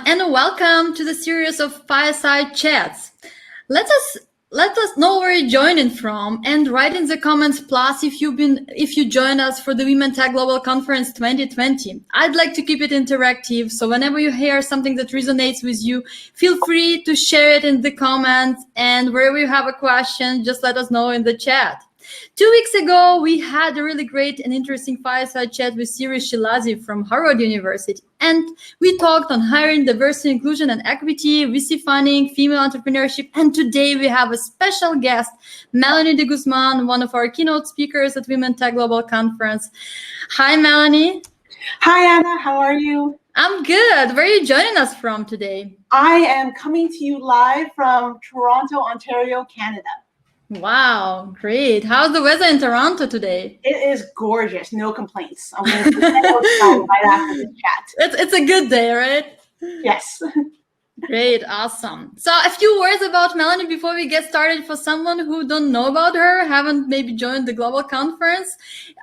and welcome to the series of Fireside Chats. Let us know where you're joining from and write in the comments plus if you join us for the Women Tech Global Conference 2020. I'd like to keep it interactive, so whenever you hear something that resonates with you, feel free to share it in the comments, and wherever you have a question, just let us know in the chat. 2 weeks ago, we had a really great and interesting fireside chat with Siri Shilazi from Harvard University. And we talked on hiring, diversity, inclusion, and equity, VC funding, female entrepreneurship. And today we have a special guest, Melonie de Guzman, one of our keynote speakers at Women Tech Global Conference. Hi, Melonie. Hi, Anna. How are you? I'm good. Where are you joining us from today? I am coming to you live from Toronto, Ontario, Canada. Wow, great. How's the weather in Toronto today? It is gorgeous. No complaints. I'm going to head outside right after this chat. It's a good day, right? Yes. Great, awesome. So a few words about Melonie before we get started for someone who don't know about her, haven't maybe joined the global conference.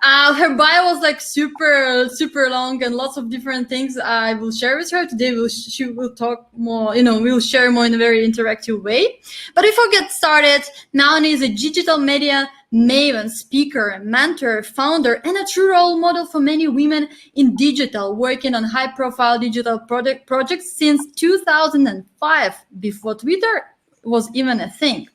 Her bio was like super long and lots of different things I will share with her. Today she will talk more, we'll share more in a very interactive way. But before we get started, Melonie is a digital media maven, speaker, mentor, founder, and a true role model for many women in digital, working on high-profile digital projects since 2005, before Twitter was even a thing.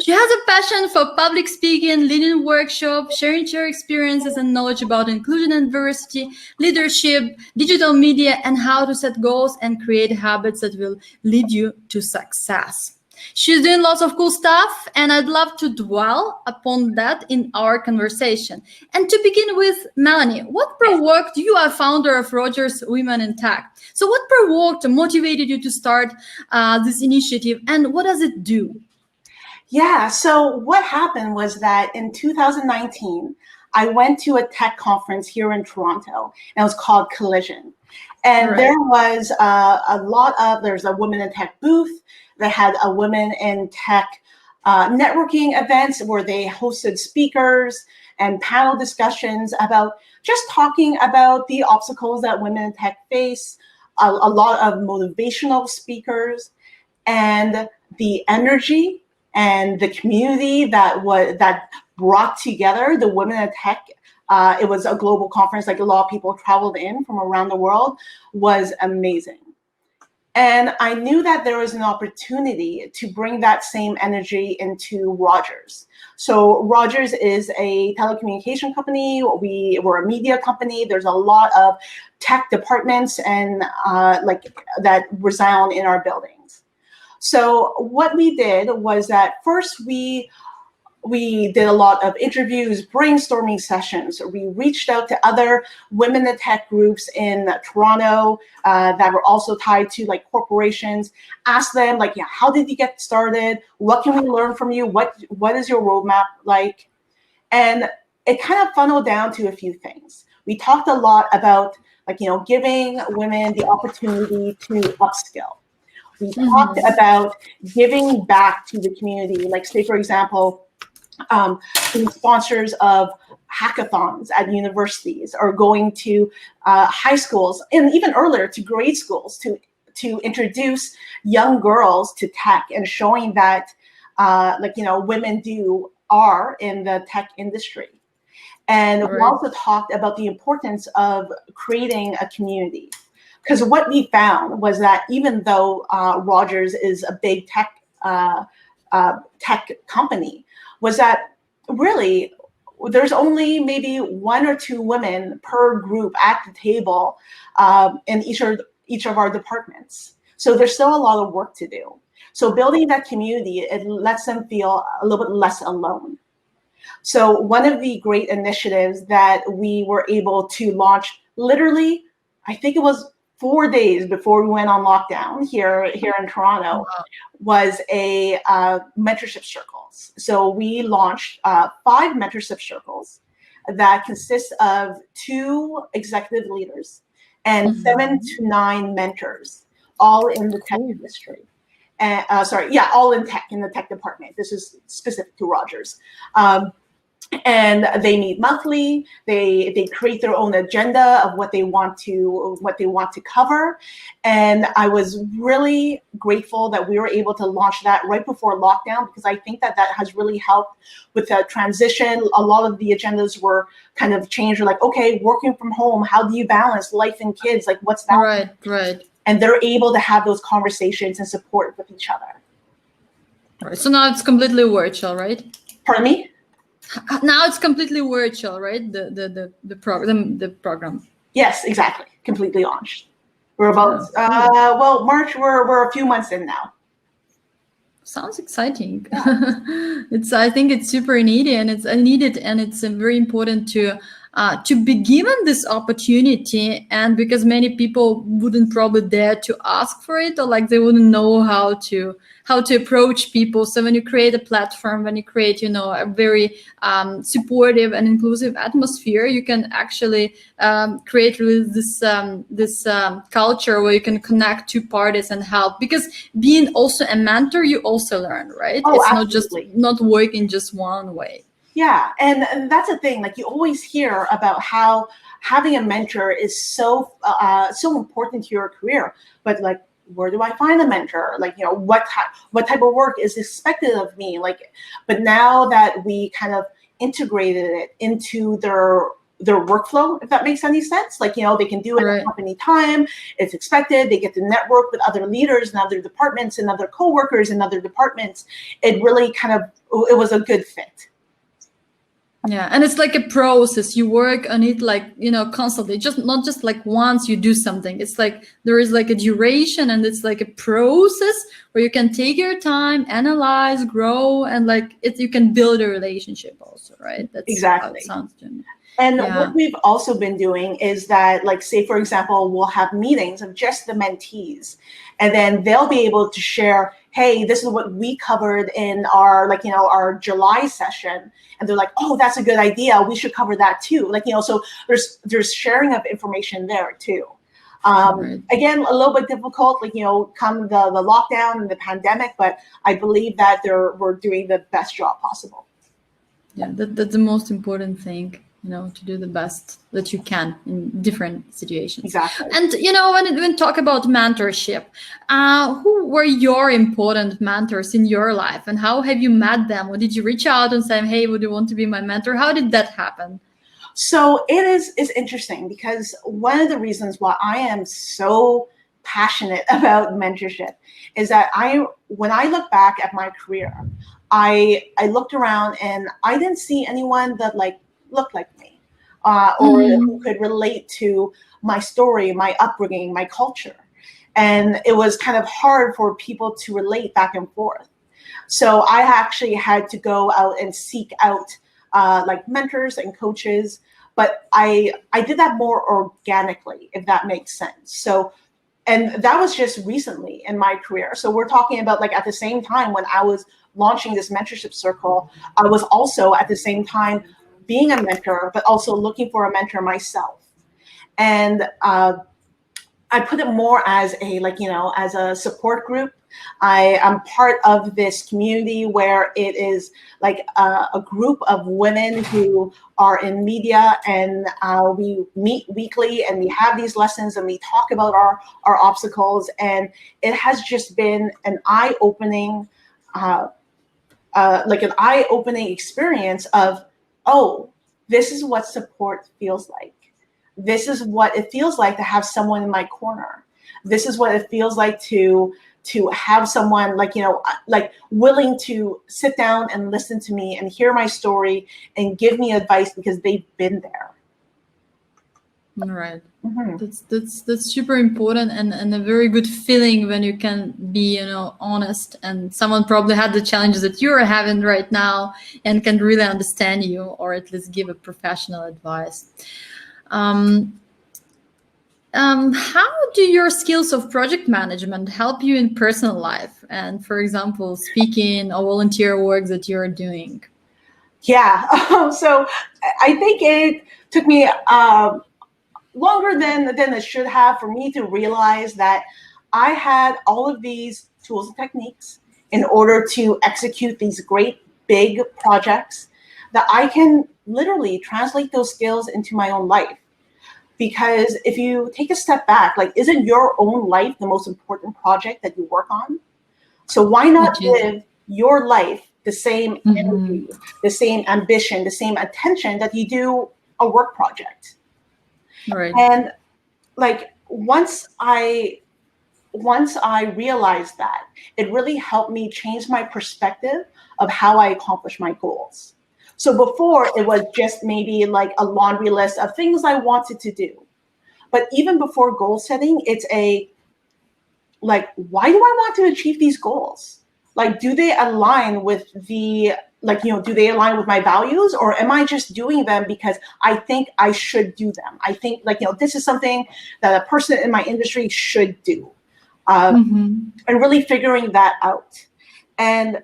She has a passion for public speaking, leading workshops, sharing her experiences and knowledge about inclusion and diversity, leadership, digital media, and how to set goals and create habits that will lead you to success. She's doing lots of cool stuff, and I'd love to dwell upon that in our conversation. And to begin with, Melonie, what provoked you, are founder of Rogers Women in Tech? So what provoked and motivated you to start this initiative, and what does it do? Yeah, so what happened was that in 2019, I went to a tech conference here in Toronto, and it was called Collision. And Right. there was there's a Women in Tech booth. They had a Women in Tech networking events where they hosted speakers and panel discussions about just talking about the obstacles that women in tech face, a lot of motivational speakers, and the energy and the community that brought together the women in tech. It was a global conference, like a lot of people traveled in from around the world, was amazing. And I knew that there was an opportunity to bring that same energy into Rogers. So Rogers is a telecommunication company. We're a media company. There's a lot of tech departments and that resound in our buildings. So what we did was that first we did a lot of interviews, brainstorming sessions. We reached out to other women in tech groups in Toronto that were also tied to like corporations, asked them like, yeah, how did you get started? What can we learn from you? What is your roadmap like? And it kind of funneled down to a few things. We talked a lot about giving women the opportunity to upskill. We talked about giving back to the community. Like say, for example, being sponsors of hackathons at universities, or going to high schools, and even earlier to grade schools to introduce young girls to tech and showing that women are in the tech industry. And we also talked about the importance of creating a community, because what we found was that even though Rogers is a big tech company, was that really there's only maybe 1 or 2 women per group at the table in each of our departments. So there's still a lot of work to do. So building that community, it lets them feel a little bit less alone. So one of the great initiatives that we were able to launch, literally, I think it was 4 days before we went on lockdown here in Toronto, was a mentorship circles. So we launched 5 mentorship circles that consist of 2 executive leaders and 7 to 9 mentors, all in the tech industry. And all in tech, in the tech department. This is specific to Rogers. and they meet monthly. They create their own agenda of what they want to cover, and I was really grateful that we were able to launch that right before lockdown, because I think that has really helped with the transition. A lot of the agendas were kind of changed. We're like, okay, working from home, how do you balance life and kids? Like, what's that? Right. And they're able to have those conversations and support with each other. Right. So now it's completely virtual, right? Pardon me? Now it's completely virtual, right? The program. Yes, exactly. Completely launched. We're about March. We're a few months in now. Sounds exciting. Yeah. I think it's super needed, and it's very important to be given this opportunity, and because many people wouldn't probably dare to ask for it, or like they wouldn't know how to approach people. So when you create a platform, when you create, a very supportive and inclusive atmosphere, you can actually create really this culture where you can connect two parties and help. Because being also a mentor, you also learn, right? Oh, it's absolutely. not working just one way. Yeah, and that's the thing. Like, you always hear about how having a mentor is so important to your career, but like, where do I find a mentor? Like, what type of work is expected of me? Like, but now that we kind of integrated it into their workflow, if that makes any sense, like, they can do it at company time. It's expected. They get to network with other leaders and other departments and other coworkers in other departments. It really it was a good fit. Yeah, and it's like a process. You work on it like, constantly, not just like once you do something. It's like there is like a duration, and it's like a process where you can take your time, analyze, grow, and like you can build a relationship also, right? That's exactly how it sounds to me. And what we've also been doing is that, like, say, for example, we'll have meetings of just the mentees, and then they'll be able to share, hey, this is what we covered in our, our July session. And they're like, oh, that's a good idea. We should cover that too. Like, so there's sharing of information there too. Again, a little bit difficult, like, come the lockdown and the pandemic, but I believe that we're doing the best job possible. Yeah, that's the most important thing. To do the best that you can in different situations. Exactly. And, when talk about mentorship, who were your important mentors in your life, and how have you met them? Or did you reach out and say, hey, would you want to be my mentor? How did that happen? So it's interesting, because one of the reasons why I am so passionate about mentorship is that when I look back at my career, I looked around and I didn't see anyone that looked like me, or who could relate to my story, my upbringing, my culture. And it was kind of hard for people to relate back and forth. So I actually had to go out and seek out mentors and coaches, but I did that more organically, if that makes sense. So, and that was just recently in my career. So we're talking about, like, at the same time when I was launching this mentorship circle, I was also at the same time being a mentor, but also looking for a mentor myself. And I put it more as as a support group. I am part of this community where it is like a group of women who are in media, and we meet weekly, and we have these lessons, and we talk about our obstacles. And it has just been an eye-opening, experience of, oh, this is what support feels like. This is what it feels like to have someone in my corner. This is what it feels like to have someone willing to sit down and listen to me and hear my story and give me advice because they've been there. All right. That's super important, and a very good feeling when you can be, honest, and someone probably had the challenges that you're having right now and can really understand you, or at least give a professional advice. How do your skills of project management help you in personal life, and, for example, speaking or volunteer work that you're doing? Yeah, so I think it took me longer than it should have for me to realize that I had all of these tools and techniques in order to execute these great big projects that I can literally translate those skills into my own life. Because if you take a step back, like, isn't your own life the most important project that you work on? So why not give your life the same energy, the same ambition, the same attention that you do a work project? Right. And like, once I realized that, it really helped me change my perspective of how I accomplish my goals. So before, it was just maybe like a laundry list of things I wanted to do. But even before goal setting, it's like, why do I want to achieve these goals? Like, do they align with do they align with my values, or am I just doing them because I think I should do them? I think, this is something that a person in my industry should do. And really figuring that out. And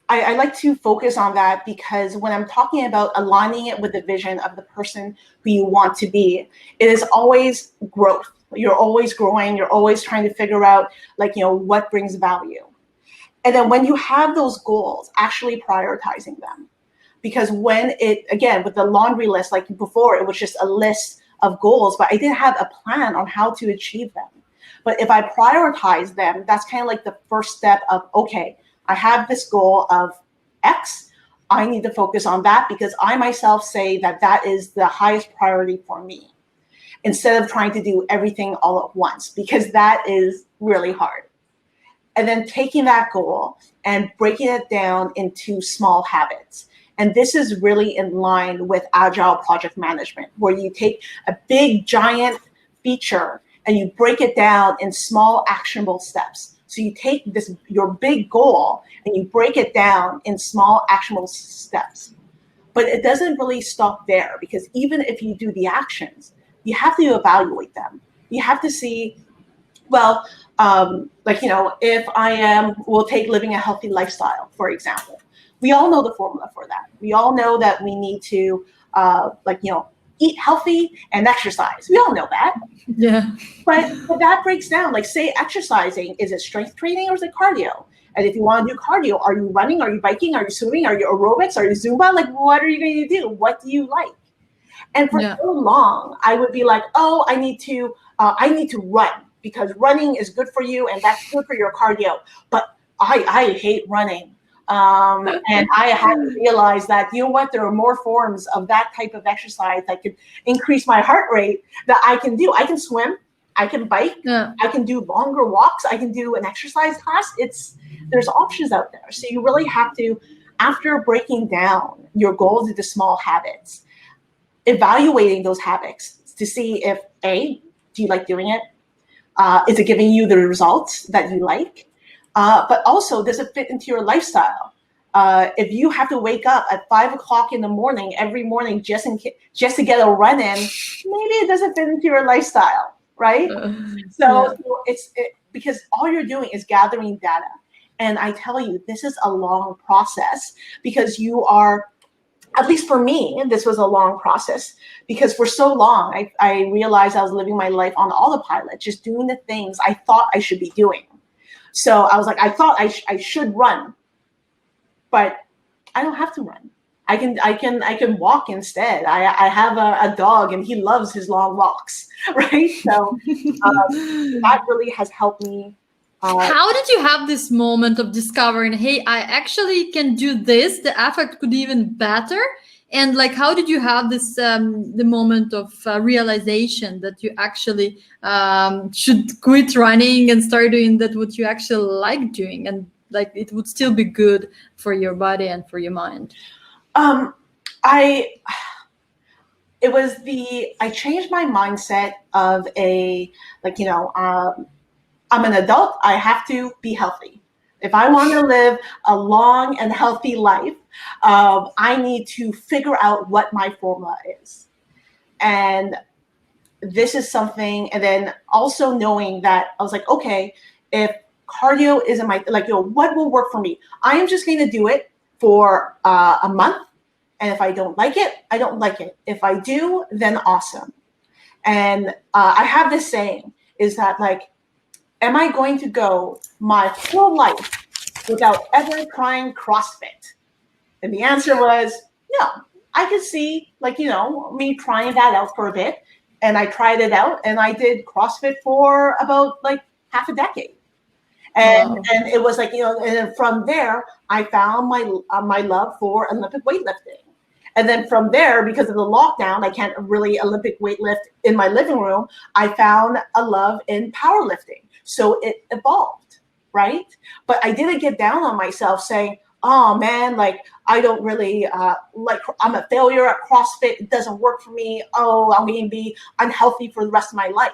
I like to focus on that, because when I'm talking about aligning it with the vision of the person who you want to be, it is always growth. You're always growing. You're always trying to figure out, what brings value. And then when you have those goals, actually prioritizing them. Because again, with the laundry list, like before, it was just a list of goals, but I didn't have a plan on how to achieve them. But if I prioritize them, that's kind of like the first step of, okay, I have this goal of X. I need to focus on that, because I myself say that is the highest priority for me, instead of trying to do everything all at once, because that is really hard. And then taking that goal and breaking it down into small habits. And this is really in line with agile project management, where you take a big, giant feature and you break it down in small, actionable steps. So you take your big goal and you break it down in small, actionable steps. But it doesn't really stop there, because even if you do the actions, you have to evaluate them. You have to see, well, if we'll take living a healthy lifestyle, for example. We all know the formula for that. We all know that we need to, eat healthy and exercise. We all know that. Yeah. But that breaks down. Like, say exercising, is it strength training or is it cardio? And if you want to do cardio, are you running? Are you biking? Are you swimming? Are you aerobics? Are you Zumba? Like, what are you going to do? What do you like? And for so long, I would be like, oh, I need to run, because running is good for you and that's good for your cardio. But I hate running. And I had to realize that, there are more forms of that type of exercise that could increase my heart rate that I can do. I can swim, I can bike, I can do longer walks, I can do an exercise class. There's options out there. So you really have to, after breaking down your goals into small habits, evaluating those habits to see if, A, do you like doing it? Is it giving you the results that you like? But also, does it fit into your lifestyle? If you have to wake up at 5 o'clock in the morning every morning just to get a run in, maybe it doesn't fit into your lifestyle, right? It's because all you're doing is gathering data. And I tell you, this is a long process, because you are, at least for me, this was a long process, because for so long, I realized I was living my life on autopilot, just doing the things I thought I should be doing. So I was like, I thought I should run, but I don't have to run. I can walk instead. I have a dog and he loves his long walks, right? So that really has helped me. How did you have this moment of discovering, hey, I actually can do this, the effect could even better? And like, how did you have this, the moment of realization that you actually should quit running and start doing that what you actually like doing, and like it would still be good for your body and for your mind? I changed my mindset of I'm an adult, I have to be healthy. If I want to live a long and healthy life, I need to figure out what my formula is. And this is something, and then also knowing that I was like, okay, if cardio isn't what will work for me? I am just going to do it for a month. And if I don't like it, I don't like it. If I do, then awesome. And I have this saying is that am I going to go my whole life without ever trying CrossFit? And the answer was yeah, I could see, like, me trying that out for a bit. And I tried it out, and I did CrossFit for about like half a decade. Wow. And it was like, and then from there, I found my love for Olympic weightlifting. And then from there, because of the lockdown, I can't really Olympic weightlift in my living room. I found a love in powerlifting. So it evolved, right? But I didn't get down on myself saying, oh man, like I don't really like, I'm a failure at CrossFit. It doesn't work for me. Oh, I'm going to be unhealthy for the rest of my life.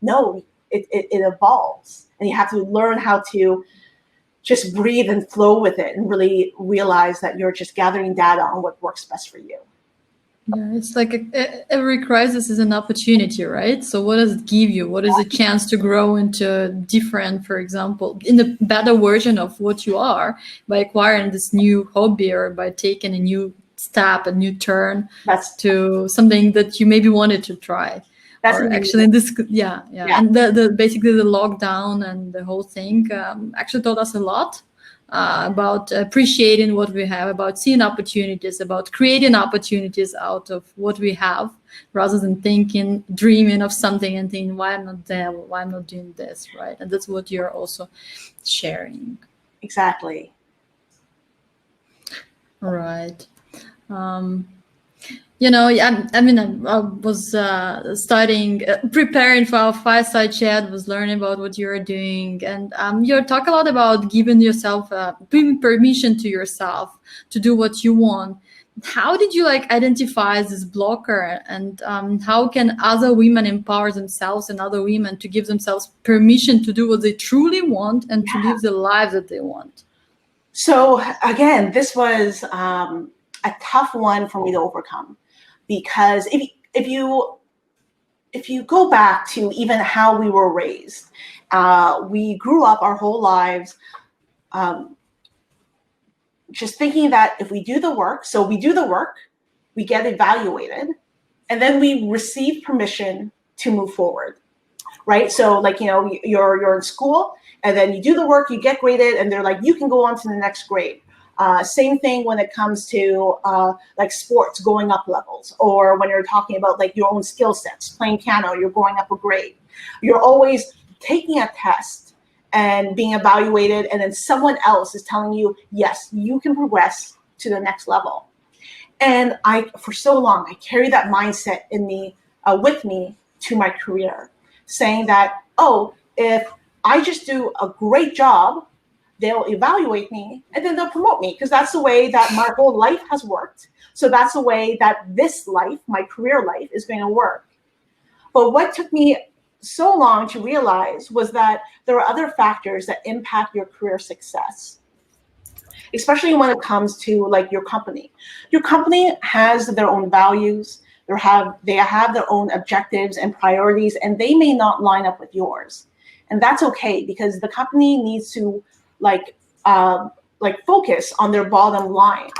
No, it evolves. And you have to learn how to just breathe and flow with it and really realize that you're just gathering data on what works best for you. Yeah, it's like every crisis is an opportunity, right? So what does it give you? What is a chance to grow into different, for example, in the better version of what you are by acquiring this new hobby or by taking a new step, a new turn to something that you maybe wanted to try. Or actually this, yeah. And the basically the lockdown and the whole thing actually taught us a lot. About appreciating what we have, about seeing opportunities, about creating opportunities out of what we have, rather than dreaming of something and thinking, why I'm not there, why I'm not doing this, right? And that's what you're also sharing. Exactly. Right. I mean, I was studying, preparing for our fireside chat, was learning about what you're doing. And you talk a lot about giving yourself, giving permission to yourself to do what you want. How did you identify this blocker, and how can other women empower themselves and other women to give themselves permission to do what they truly want and to live the life that they want? So again, this was a tough one for me to overcome. Because if you go back to even how we were raised, we grew up our whole lives just thinking that if we do the work, we get evaluated, and then we receive permission to move forward, right? So like, you're in school, and then you do the work, you get graded, and they're like, you can go on to the next grade. Same thing when it comes to like sports, going up levels, or when you're talking about like your own skill sets, playing piano, you're going up a grade. You're always taking a test and being evaluated, and then someone else is telling you, yes, you can progress to the next level. And for so long, I carried that mindset in me, with me to my career, saying that, oh, if I just do a great job, they'll evaluate me and then they'll promote me, because that's the way that my whole life has worked. So that's the way that this life, my career life, is going to work. But what took me so long to realize was that there are other factors that impact your career success, especially when it comes to like your company. Your company has their own values. They have their own objectives and priorities, and they may not line up with yours. And that's okay, because the company needs to focus on their bottom line.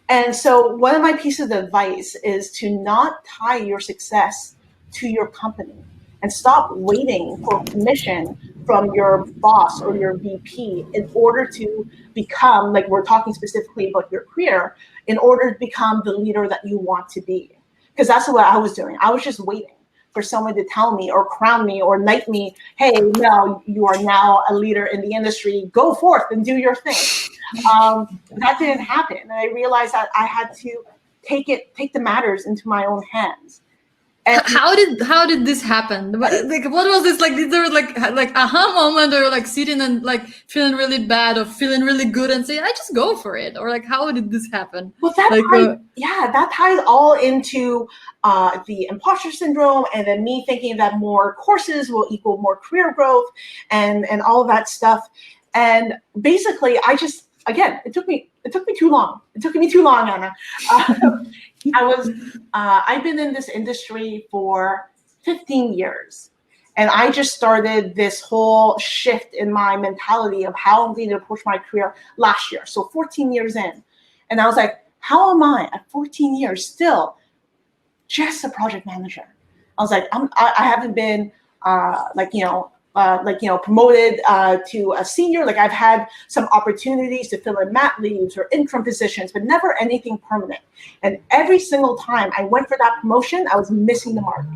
And so one of my pieces of advice is to not tie your success to your company, and stop waiting for permission from your boss or your VP in order to become, like we're talking specifically about your career, in order to become the leader that you want to be. Because that's what I was doing. I was just waiting for someone to tell me or crown me or knight me, hey, Mel, you are now a leader in the industry. Go forth and do your thing. That didn't happen. And I realized that I had to take the matters into my own hands. And how did this happen? What was this like? Did there like aha moment, or like sitting and like feeling really bad or feeling really good and saying, I just go for it? Or like, how did this happen? Well, that ties all into the imposter syndrome, and then me thinking that more courses will equal more career growth, and all of that stuff. And basically, it took me too long. It took me too long, Anna. I've been in this industry for 15 years, and I just started this whole shift in my mentality of how I'm going to approach my career last year. So 14 years in, and I was like, how am I at 14 years still just a project manager? I was like, I haven't been promoted to a senior. Like I've had some opportunities to fill in mat leaves or interim positions, but never anything permanent. And every single time I went for that promotion, I was missing the mark.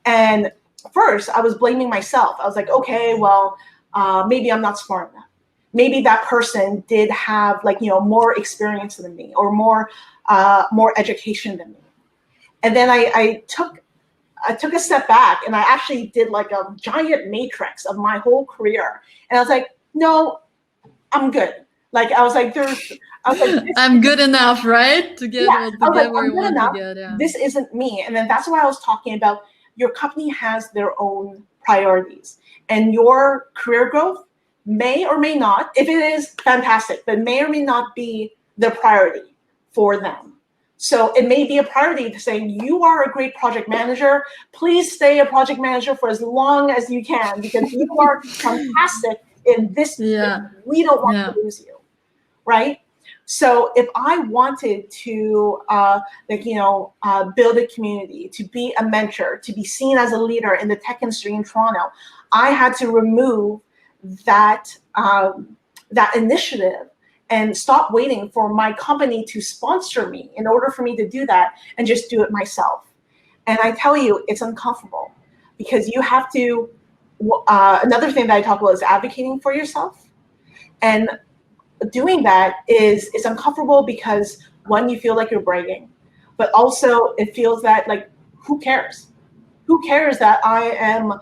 And first I was blaming myself. I was like, okay, well, maybe I'm not smart enough. Maybe that person did have more experience than me or more education than me. And then I took a step back and I actually did like a giant matrix of my whole career. And I was like, no, I'm good. Like I was like, I'm good enough, right? To get yeah, where you want to get. Yeah. This isn't me. And then that's why I was talking about your company has their own priorities, and your career growth may or may not, if it is fantastic, but may or may not be the priority for them. So it may be a priority to say, you are a great project manager. Please stay a project manager for as long as you can because you are fantastic in this. Yeah. We don't want to lose you, right? So if I wanted to, build a community, to be a mentor, to be seen as a leader in the tech industry in Toronto, I had to remove that initiative and stop waiting for my company to sponsor me in order for me to do that and just do it myself. And I tell you, it's uncomfortable because you have to, another thing that I talk about is advocating for yourself. And doing that is uncomfortable because one, you feel like you're bragging, but also it feels that like, who cares? Who cares that I am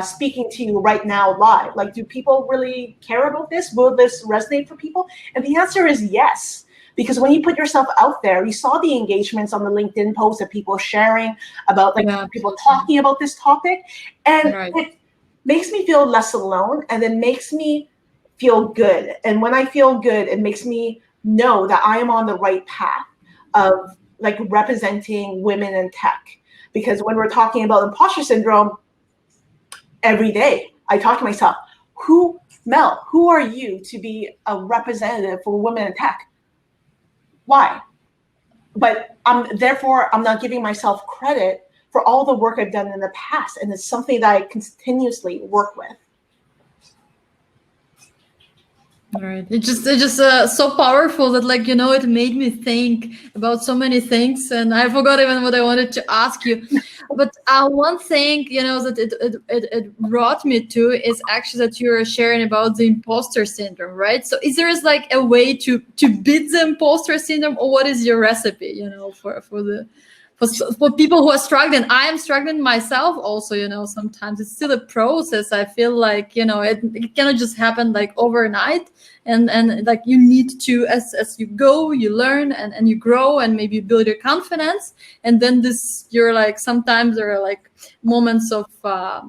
speaking to you right now live? Like, do people really care about this? Will this resonate for people? And the answer is yes, because when you put yourself out there, you saw the engagements on the LinkedIn post of people sharing about people talking about this topic, and it makes me feel less alone, and then makes me feel good. And when I feel good, it makes me know that I am on the right path of like representing women in tech. Because when we're talking about imposter syndrome, every day I talk to myself, Mel, who are you to be a representative for women in tech? Why? But therefore I'm not giving myself credit for all the work I've done in the past. And it's something that I continuously work with. Right. It's just so powerful that it made me think about so many things, and I forgot even what I wanted to ask you. But one thing that it brought me to is actually that you're sharing about the imposter syndrome, right? So is there like a way to beat the imposter syndrome, or what is your recipe? For people who are struggling. I am struggling myself also, sometimes it's still a process. I feel like, it cannot just happen like overnight. And like you need to, as you go, you learn and you grow and maybe build your confidence. And then you're like, sometimes there are like moments of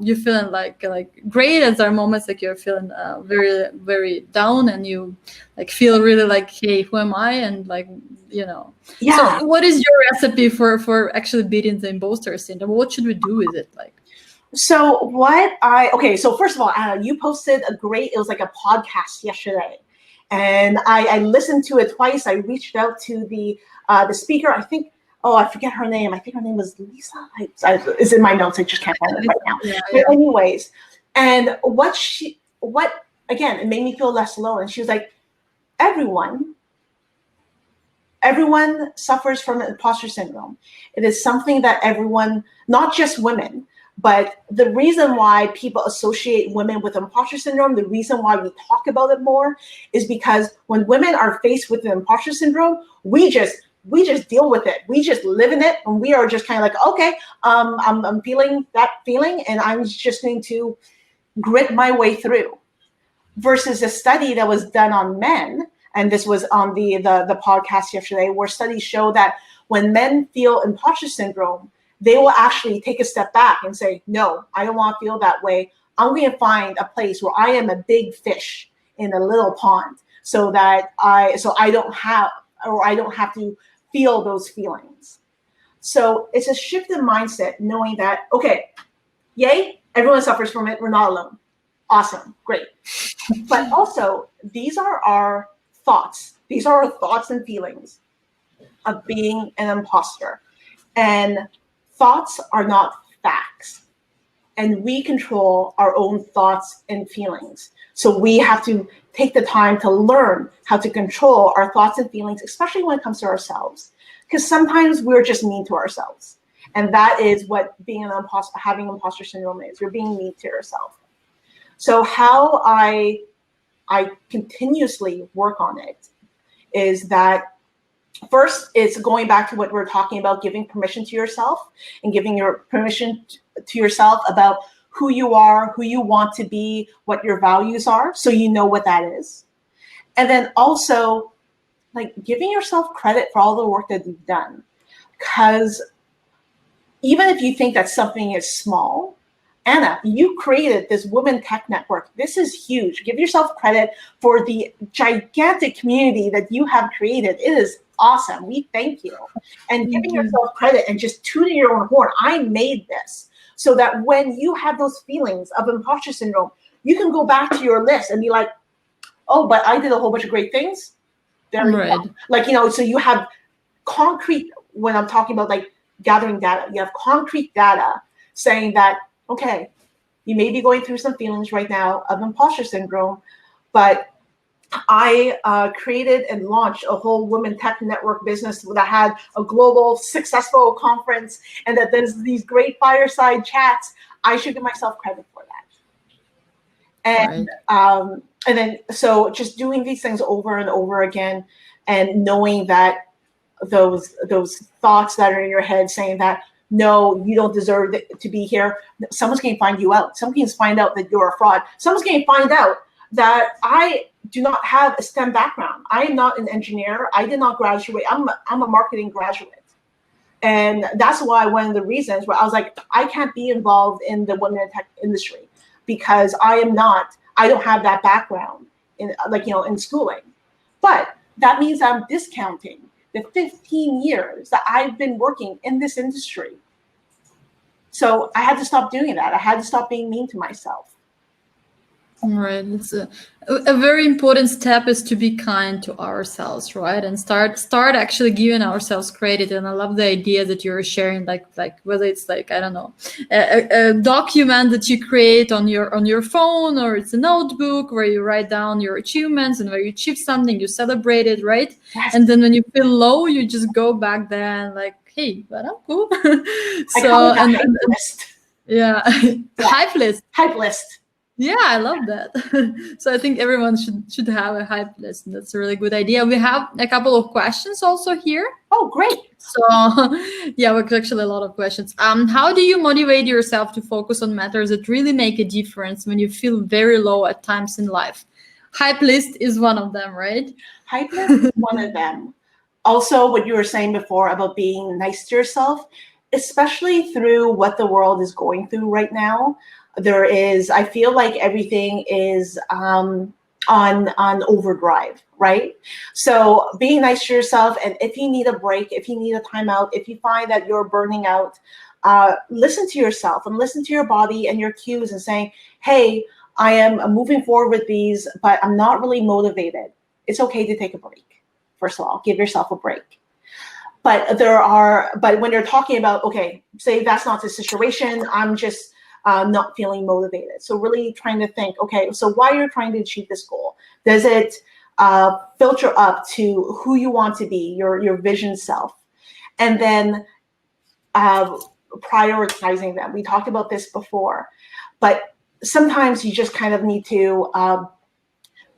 you're feeling like great, as there are moments like you're feeling very, very down, and you like feel really like, hey, who am I? And like, Yeah. So what is your recipe for actually beating the imposter syndrome? What should we do with it? Like, so so first of all, you posted it was like a podcast yesterday, and I listened to it twice. I reached out to the speaker. I think, I forget her name. I think her name was Lisa. It's in my notes. I just can't find it right now. Yeah. But anyways, and what again, it made me feel less alone. And she was like, everyone suffers from imposter syndrome. It is something that everyone, not just women, but the reason why people associate women with imposter syndrome, the reason why we talk about it more, is because when women are faced with the imposter syndrome, we just deal with it. We just live in it, and we are just kind of like, okay, I'm feeling that feeling, and I'm just going to grit my way through. Versus a study that was done on men, and this was on the podcast yesterday, where studies show that when men feel imposter syndrome, they will actually take a step back and say, no, I don't want to feel that way. I'm going to find a place where I am a big fish in a little pond, so that I don't have to feel those feelings. So it's a shift in mindset, knowing that, okay, yay, everyone suffers from it. We're not alone. Awesome, great. But also, these are our thoughts. These are our thoughts and feelings of being an imposter. And thoughts are not facts. and we control our own thoughts and feelings. So we have to take the time to learn how to control our thoughts and feelings, especially when it comes to ourselves. Because sometimes we're just mean to ourselves. And that is what having imposter syndrome is. You're being mean to yourself. So how I continuously work on it is that first, it's going back to what we're talking about, giving permission to yourself and giving your permission to yourself about who you are, who you want to be, what your values are, so you know what that is. And then also, like, giving yourself credit for all the work that you've done. Because even if you think that something is small, Anna, you created this Women Tech Network. This is huge. Give yourself credit for the gigantic community that you have created. It is awesome. We thank you. And giving yourself credit and just tooting your own horn. I made this. So that when you have those feelings of imposter syndrome, you can go back to your list and be like, oh, but I did a whole bunch of great things. There you go. Like, so you have concrete, when I'm talking about like gathering data, you have concrete data saying that, okay, you may be going through some feelings right now of imposter syndrome, but I created and launched a whole Women Tech Network business that had a global successful conference, and that there's these great fireside chats. I should give myself credit for that. And then so just doing these things over and over again, and knowing that those thoughts that are in your head saying that, no, you don't deserve to be here. Someone's going to find you out. Someone's going to find out that you're a fraud. Someone's going to find out that I do not have a STEM background. I am not an engineer. I did not graduate. I'm a marketing graduate. And that's why one of the reasons where I was like, I can't be involved in the women in tech industry because I don't have that background in in schooling. But that means I'm discounting the 15 years that I've been working in this industry. So I had to stop doing that. I had to stop being mean to myself. Right. It's a very important step is to be kind to ourselves, right? And start actually giving ourselves credit. And I love the idea that you're sharing, like whether it's like, I don't know, a document that you create on your phone, or it's a notebook where you write down your achievements, and where you achieve something, you celebrate it, right? Yes. And then when you feel low, you just go back there and like, hey, but I'm cool. Yeah, hype list. Hype list. Yeah, I love that. So I think everyone should have a hype list. That's a really good idea. We have a couple of questions also here. Oh, great. So yeah, we're actually a lot of questions. How do you motivate yourself to focus on matters that really make a difference when you feel very low at times in life? Hype list is one of them, right? Hype list is one of them. Also, what you were saying before about being nice to yourself, especially through what the world is going through right now. I feel like everything is on overdrive, right? So being nice to yourself, and if you need a break, if you need a timeout, if you find that you're burning out, listen to yourself and listen to your body and your cues and saying, hey, I am moving forward with these, but I'm not really motivated. It's okay to take a break. First of all, give yourself a break. But when you're talking about, okay, say that's not the situation, I'm just not feeling motivated. So really trying to think, okay, so why you're trying to achieve this goal? Does it filter up to who you want to be, your vision self? And then prioritizing them. We talked about this before, but sometimes you just kind of need to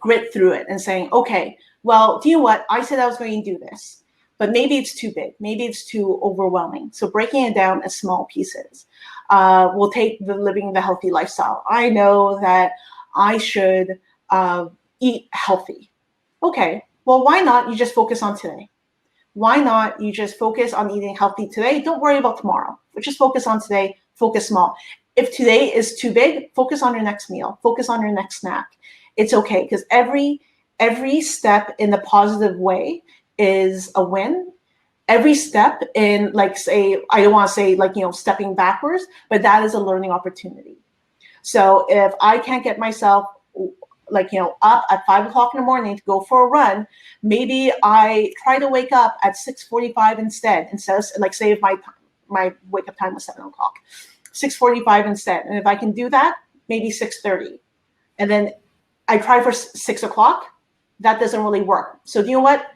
grit through it and saying, okay, well, do you know what? I said I was going to do this, but maybe it's too big. Maybe it's too overwhelming. So breaking it down in small pieces. We'll take living the healthy lifestyle. I know that I should eat healthy. Okay, well, why not you just focus on today? Why not you just focus on eating healthy today? Don't worry about tomorrow. But just focus on today, focus small. If today is too big, focus on your next meal, focus on your next snack. It's okay, because every step in the positive way is a win. Every step in, like, say, I don't want to say like, stepping backwards, but that is a learning opportunity. So if I can't get myself up at 5 o'clock in the morning to go for a run, maybe I try to wake up at 6:45 instead of, like, say if my wake up time was 7 o'clock. 6:45 instead. And if I can do that, maybe 6:30. And then I try for 6 o'clock. That doesn't really work. So you know what?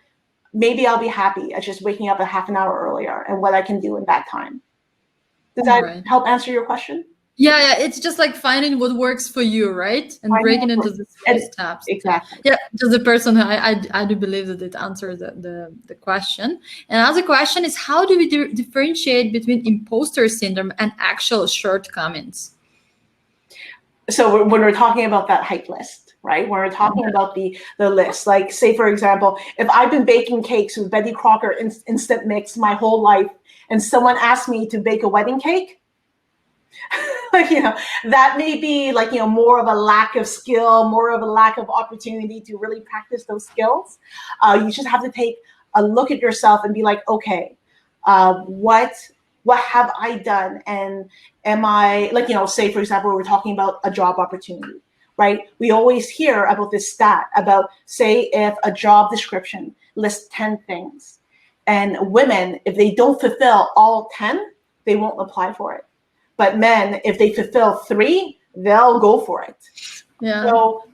Maybe I'll be happy at just waking up a half an hour earlier and what I can do in that time. Does that help answer your question? Yeah, it's just like finding what works for you, right? And breaking into the small steps. Exactly. Yeah, just the person who I do believe that it answers the question. And another question is, how do we differentiate between imposter syndrome and actual shortcomings? So when we're talking about that hype list, right? When we're talking about the list, like say, for example, if I've been baking cakes with Betty Crocker instant mix my whole life, and someone asked me to bake a wedding cake, that may be like, more of a lack of skill, more of a lack of opportunity to really practice those skills. You just have to take a look at yourself and be like, okay, what have I done? And am I, like, say, for example, we're talking about a job opportunity, right? We always hear about this stat about, say, if a job description lists 10 things, and women, if they don't fulfill all 10, they won't apply for it. But men, if they fulfill 3, they'll go for it. Yeah. So,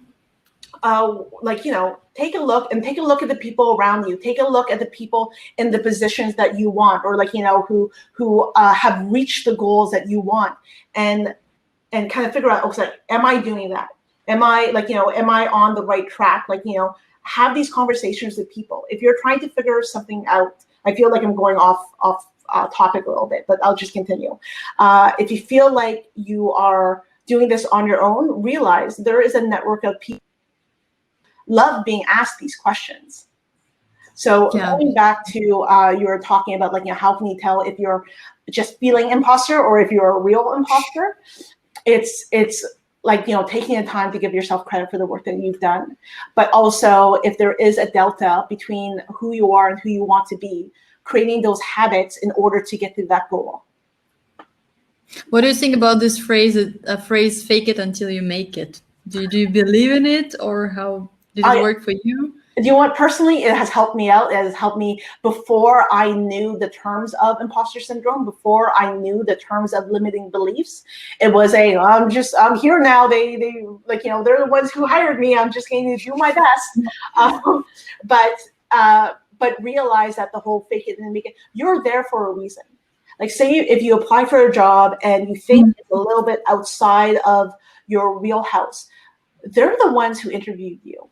take a look at the people around you. Take a look at the people in the positions that you want, or who have reached the goals that you want, and kind of figure out, okay, am I doing that? Am I am I on the right track? Have these conversations with people. If you're trying to figure something out, I feel like I'm going off topic a little bit, but I'll just continue. If you feel like you are doing this on your own, realize there is a network of people who love being asked these questions. So going back to you were talking about how can you tell if you're just feeling imposter or if you're a real imposter? It's taking the time to give yourself credit for the work that you've done, but also if there is a delta between who you are and who you want to be, creating those habits in order to get to that goal. What do you think about this phrase, fake it until you make it? Do you believe in it, or how did it work for you? Do you know what? Personally, it has helped me out. It has helped me before I knew the terms of imposter syndrome, before I knew the terms of limiting beliefs. It was I'm here now. They're the ones who hired me. I'm just going to do my best. But realize that the whole fake it and make it, you're there for a reason. Like, say if you apply for a job and you think it's a little bit outside of your wheelhouse, they're the ones who interviewed you.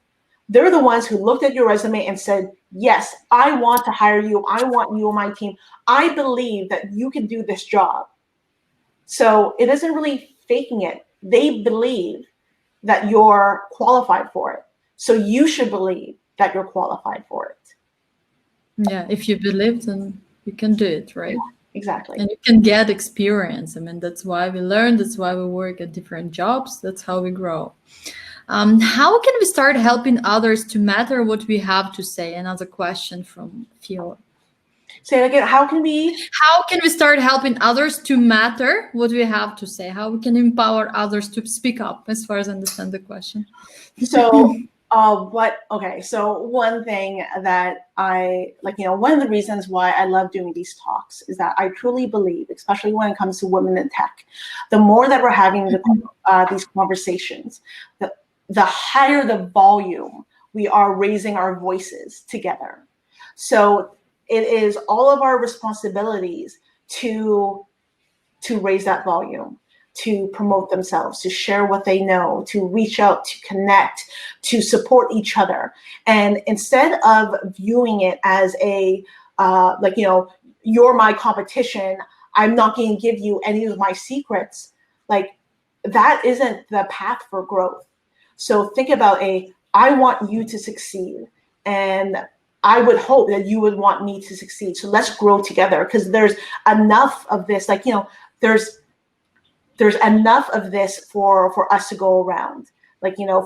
They're the ones who looked at your resume and said, yes, I want to hire you. I want you on my team. I believe that you can do this job. So it isn't really faking it. They believe that you're qualified for it. So you should believe that you're qualified for it. Yeah, if you believe, then you can do it, right? Yeah, exactly. And you can get experience. I mean, that's why we learn. That's why we work at different jobs. That's how we grow. How can we start helping others to matter what we have to say? Another question from Fiona. Say it again. How can we start helping others to matter what we have to say? How we can empower others to speak up, as far as I understand the question. So so one thing that I one of the reasons why I love doing these talks is that I truly believe, especially when it comes to women in tech, the more that we're having these conversations, the higher the volume we are raising our voices together. So it is all of our responsibilities to raise that volume, to promote themselves, to share what they know, to reach out, to connect, to support each other. And instead of viewing it as you're my competition, I'm not going to give you any of my secrets, that isn't the path for growth. So think about I want you to succeed, and I would hope that you would want me to succeed. So let's grow together, because there's enough of this, there's enough of this for us to go around,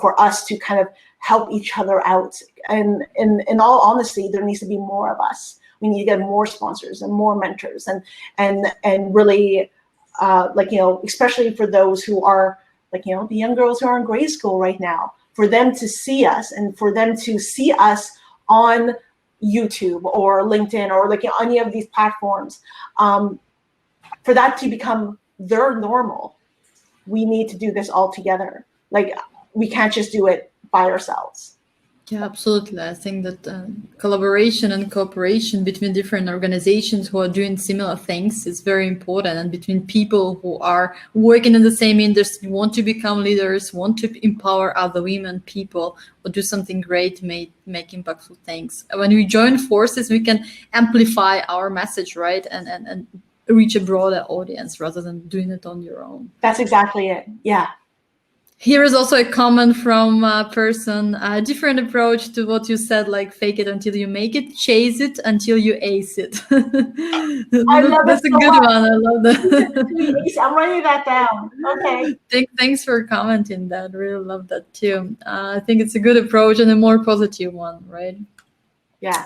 for us to kind of help each other out. And in all honesty, there needs to be more of us. We need to get more sponsors and more mentors, and really, especially for those who are, the young girls who are in grade school right now, for them to see us, and for them to see us on YouTube or LinkedIn or any of these platforms, for that to become they're normal. We need to do this all together. Like, we can't just do it by ourselves. Yeah, absolutely. I think that collaboration and cooperation between different organizations who are doing similar things is very important, and between people who are working in the same industry, want to become leaders, want to empower other women, people, or do something great, make impactful things. When we join forces, we can amplify our message, right? And reach a broader audience rather than doing it on your own. That's exactly it. Yeah. Here is also a comment from a person, a different approach to what you said, like fake it until you make it, chase it until you ace it. I love That's it a so good much. one. I love that. I'm writing that down. Okay. Thanks for commenting that. Really love that too. I think it's a good approach and a more positive one, right? Yeah.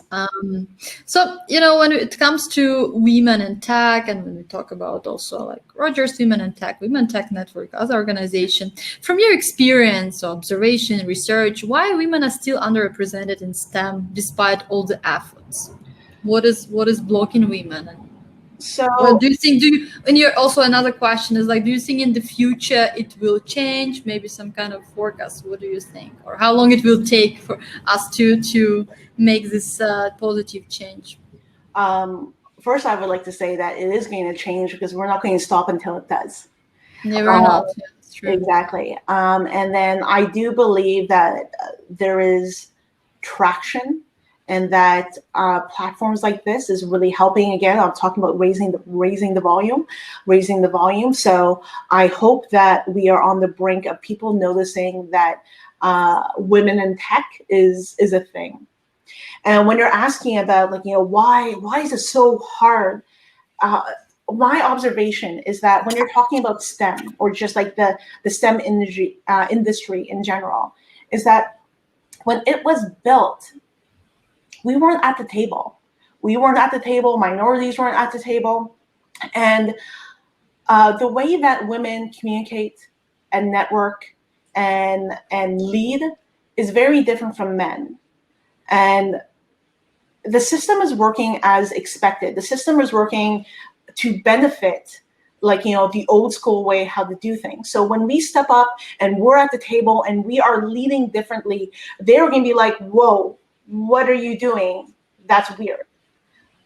So, when it comes to women in tech, and when we talk about also like Rogers Women in Tech, Women Tech Network, other organization, from your experience, observation, research, why women are still underrepresented in STEM despite all the efforts? What is blocking women? So, Well, do you think, and you're also, another question is like, do you think in the future it will change? Maybe some kind of forecast. What do you think? Or how long it will take for us to make this positive change? first, I would like to say that it is going to change, because we're not going to stop until it does. Never not. Yeah, that's true. Exactly. And then I do believe that there is traction, and that platforms like this is really helping. Again, I'm talking about raising the volume. So I hope that we are on the brink of people noticing that women in tech is a thing. And when you're asking about, like, why is it so hard? My observation is that when you're talking about STEM, or just like the STEM industry in general, is that when it was built, we weren't at the table. Minorities weren't at the table. And the way that women communicate and network and lead is very different from men. And the system is working as expected. The system is working to benefit, like, the old school way how to do things. So when we step up and we're at the table and we are leading differently, they're going to be like, whoa, what are you doing? That's weird.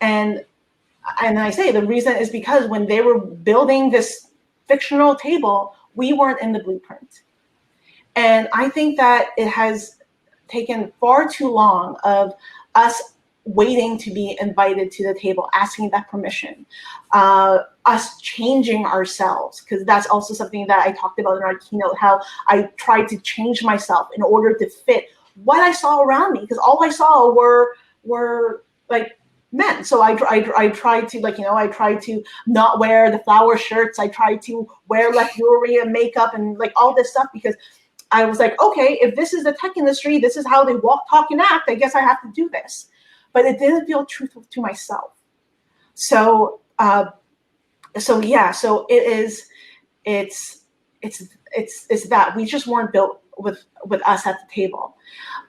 And I say the reason is because when they were building this fictional table, we weren't in the blueprint. And I think that it has taken far too long of us waiting to be invited to the table, asking that permission, us changing ourselves, because that's also something that I talked about in our keynote, how I tried to change myself in order to fit what I saw around me, because all I saw were like men. So I tried to, like, I tried to not wear the flower shirts. I tried to wear like jewelry and makeup and like all this stuff, because I was like, okay, if this is the tech industry, this is how they walk, talk, and act, I guess I have to do this. But it didn't feel truthful to myself. So yeah, so it's that we just weren't built with us at the table.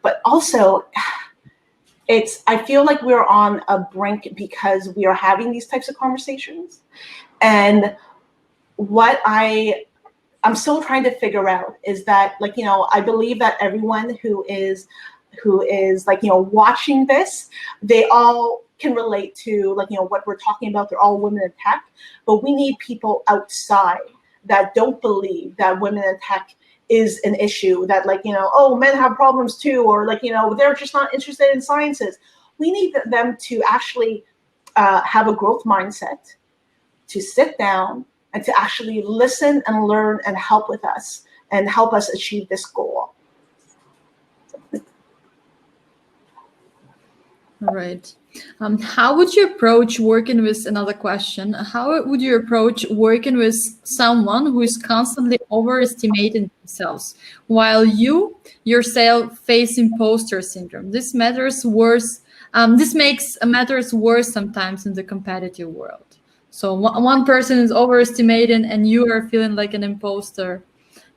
But also, I feel like we're on a brink because we are having these types of conversations. And what I'm still trying to figure out is that, like, I believe that everyone who is like, watching this, they all can relate to, like, what we're talking about. They're all women in tech, but we need people outside that don't believe that women in tech is an issue, that, like, oh, men have problems too, or like, they're just not interested in sciences. We need them to actually have a growth mindset, to sit down and to actually listen and learn and help with us and help us achieve this goal. All right. How would you approach working with, another question, how would you approach working with someone who is constantly overestimating themselves while you yourself face imposter syndrome? This makes matters worse sometimes in the competitive world. So one person is overestimating and you are feeling like an imposter.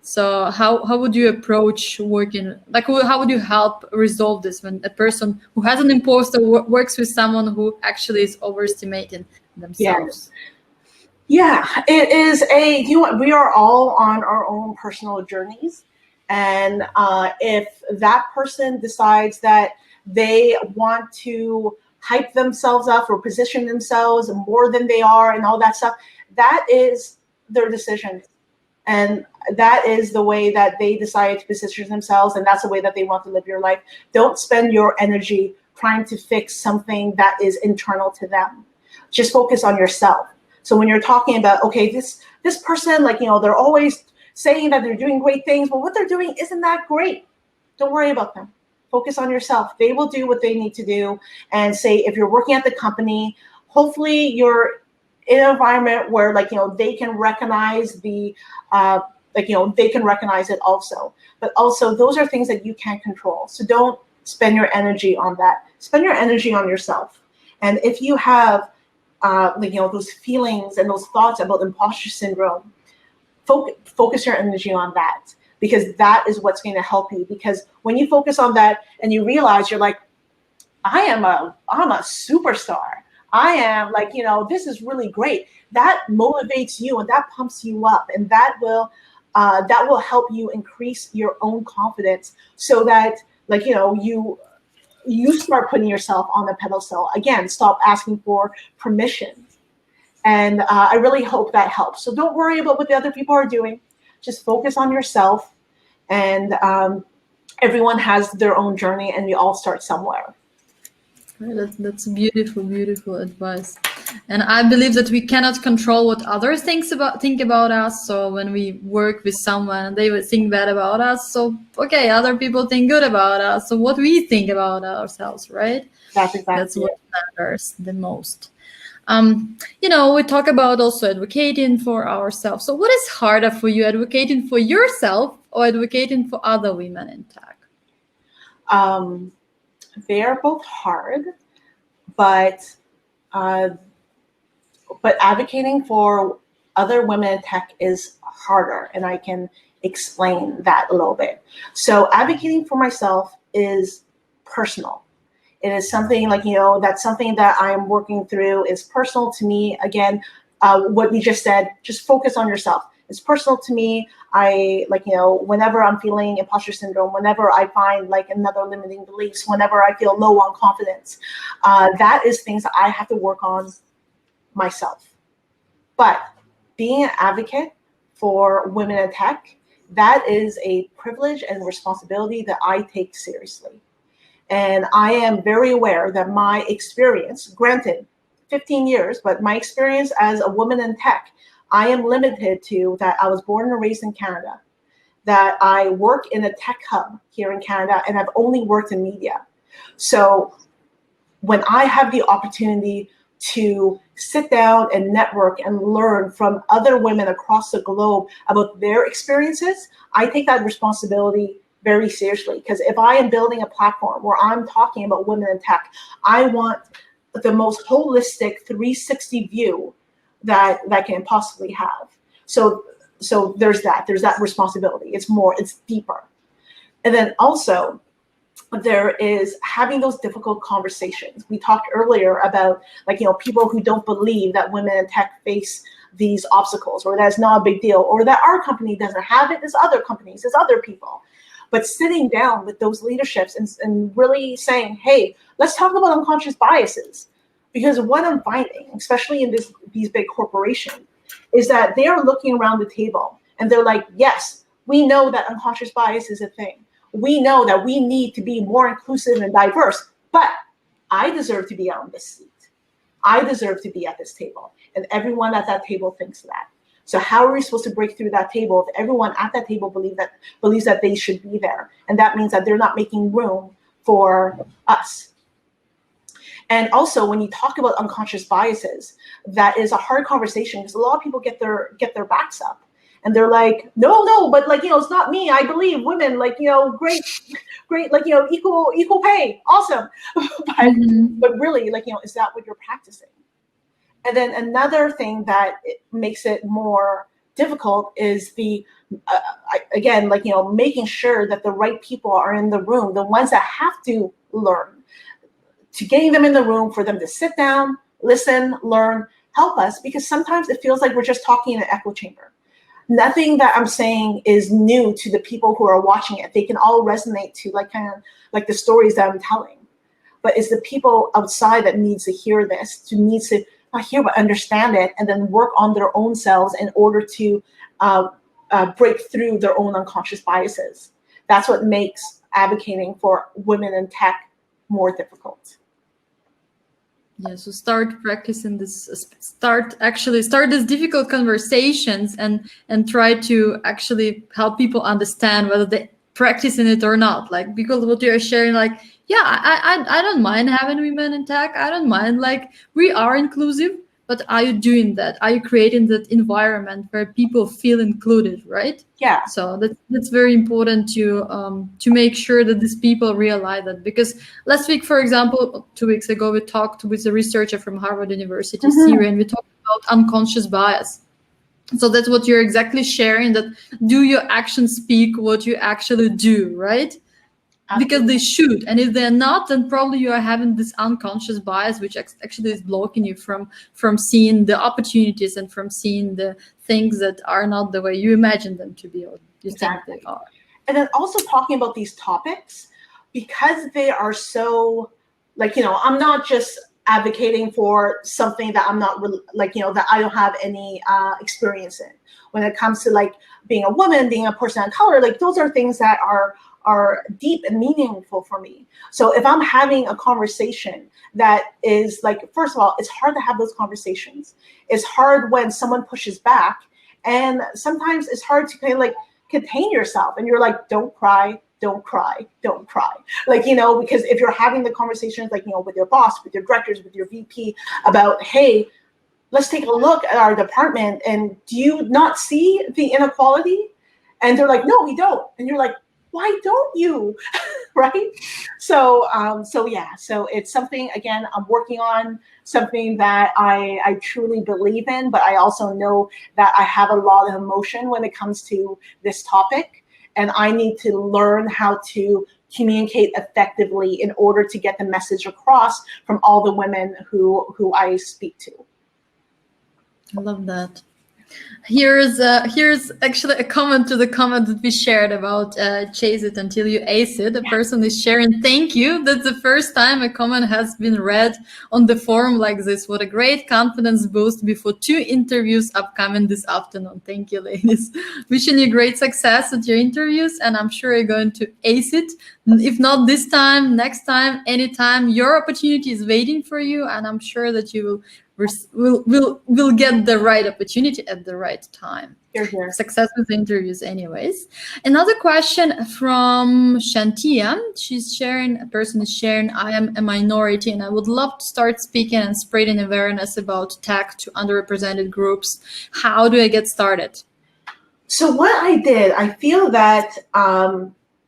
So how would you approach working? Like, how would you help resolve this when a person who has an imposter works with someone who actually is overestimating themselves? Yeah, it is we are all on our own personal journeys. And if that person decides that they want to hype themselves up or position themselves more than they are and all that stuff, that is their decision. And that is the way that they decide to position themselves, and that's the way that they want to live your life. Don't spend your energy trying to fix something that is internal to them. Just focus on yourself. So when you're talking about, okay, this person, like, they're always saying that they're doing great things, but what they're doing isn't that great. Don't worry about them. Focus on yourself. They will do what they need to do. And say, if you're working at the company, hopefully you're in an environment where, they can recognize they can recognize it also. But also, those are things that you can't control. So don't spend your energy on that. Spend your energy on yourself. And if you have those feelings and those thoughts about imposter syndrome, focus your energy on that, because that is what's going to help you. Because when you focus on that and you realize, you're like, I'm a superstar. I am this is really great. That motivates you and that pumps you up, and that will help you increase your own confidence, so that you start putting yourself on the pedestal again. Stop asking for permission. And I really hope that helps. So don't worry about what the other people are doing. Just focus on yourself. And everyone has their own journey, and we all start somewhere. That's beautiful, beautiful advice. And I believe that we cannot control what others think about us. So when we work with someone, they would think bad about us. So okay, other people think good about us. So what we think about ourselves, right? That's exactly That's what matters the most. We talk about also advocating for ourselves. So what is harder for you, advocating for yourself or advocating for other women in tech? They are both hard, but advocating for other women in tech is harder, and I can explain that a little bit. So advocating for myself is personal. It is something that's something that I'm working through. Is personal to me. Again, what we just said, just focus on yourself. It's personal to me. I whenever I'm feeling imposter syndrome, whenever I find another limiting beliefs, whenever I feel low on confidence, that is things that I have to work on myself. But being an advocate for women in tech, that is a privilege and responsibility that I take seriously. And I am very aware that my experience, granted 15 years, but my experience as a woman in tech, I am limited to that I was born and raised in Canada, that I work in a tech hub here in Canada, and I've only worked in media. So when I have the opportunity to sit down and network and learn from other women across the globe about their experiences, I take that responsibility very seriously. Because if I am building a platform where I'm talking about women in tech, I want the most holistic 360 view that can possibly have. So there's that responsibility. It's deeper. And then also there is having those difficult conversations. We talked earlier about people who don't believe that women in tech face these obstacles, or that's not a big deal, or that our company doesn't have it. There's other companies, there's other people. But sitting down with those leaderships and really saying, hey, let's talk about unconscious biases. Because what I'm finding, especially in these big corporations, is that they are looking around the table and they're like, yes, we know that unconscious bias is a thing. We know that we need to be more inclusive and diverse, but I deserve to be on this seat. I deserve to be at this table. And everyone at that table thinks that. So how are we supposed to break through that table if everyone at that table believes that they should be there? And that means that they're not making room for us. And also, when you talk about unconscious biases, that is a hard conversation, because a lot of people get their backs up. And they're like, no, but it's not me. I believe women, great, equal pay, awesome. But really, is that what you're practicing? And then another thing that makes it more difficult is making sure that the right people are in the room, the ones that have to learn, to getting them in the room for them to sit down, listen, learn, help us, because sometimes it feels like we're just talking in an echo chamber. Nothing that I'm saying is new to the people who are watching it. They can all resonate to like kind of like the stories that I'm telling. But it's the people outside that needs to hear this, to needs to not hear but understand it, and then work on their own selves in order to break through their own unconscious biases. That's what makes advocating for women in tech more difficult. Yeah, so start practicing this, start these difficult conversations and try to actually help people understand whether they practicing it or not. Like, because what you're sharing, like, yeah, I don't mind having women in tech. I don't mind, like, we are inclusive, but are you doing that? Are you creating that environment where people feel included, right? Yeah. So that's very important to make sure that these people realize that. Because last week, for example, 2 weeks ago, we talked with a researcher from Harvard University, Syria, and we talked about unconscious bias. So that's what you're exactly sharing, that do your actions speak what you actually do, right? Because they should. And if they're not, then probably you are having this unconscious bias, which actually is blocking you from seeing the opportunities and from seeing the things that are not the way you imagine them to be, or you Exactly. think they are. And then also talking about these topics, because they are so, like, you know, I'm not just advocating for something that I'm not like, you know, that I don't have any experience in. When it comes to like being a woman, being a person of color, like those are things that are deep and meaningful for me. So if I'm having a conversation that is like, first of all, it's hard to have those conversations. It's hard when someone pushes back, and sometimes it's hard to kind of like contain yourself, and you're like, don't cry, don't cry, don't cry. Like, you know, because if you're having the conversations, like, you know, with your boss, with your directors, with your VP about, hey, let's take a look at our department, and do you not see the inequality? And they're like, no, we don't. And you're like, why don't you? Right? So yeah, so it's something, again, I'm working on, something that I truly believe in, but I also know that I have a lot of emotion when it comes to this topic, and I need to learn how to communicate effectively in order to get the message across from all the women who I speak to. I love that. Here's actually a comment to the comment that we shared about chase it until you ace it. The person is sharing, thank you. That's the first time a comment has been read on the forum like this. What a great confidence boost before 2 interviews upcoming this afternoon. Thank you, ladies. Wishing you great success at your interviews, and I'm sure you're going to ace it. If not this time, next time, anytime. Your opportunity is waiting for you, and I'm sure that you will get the right opportunity at the right time. Here. Success with interviews anyways. Another question from Shantia. A person is sharing, I am a minority and I would love to start speaking and spreading awareness about tech to underrepresented groups. How do I get started? So what I did, I feel that,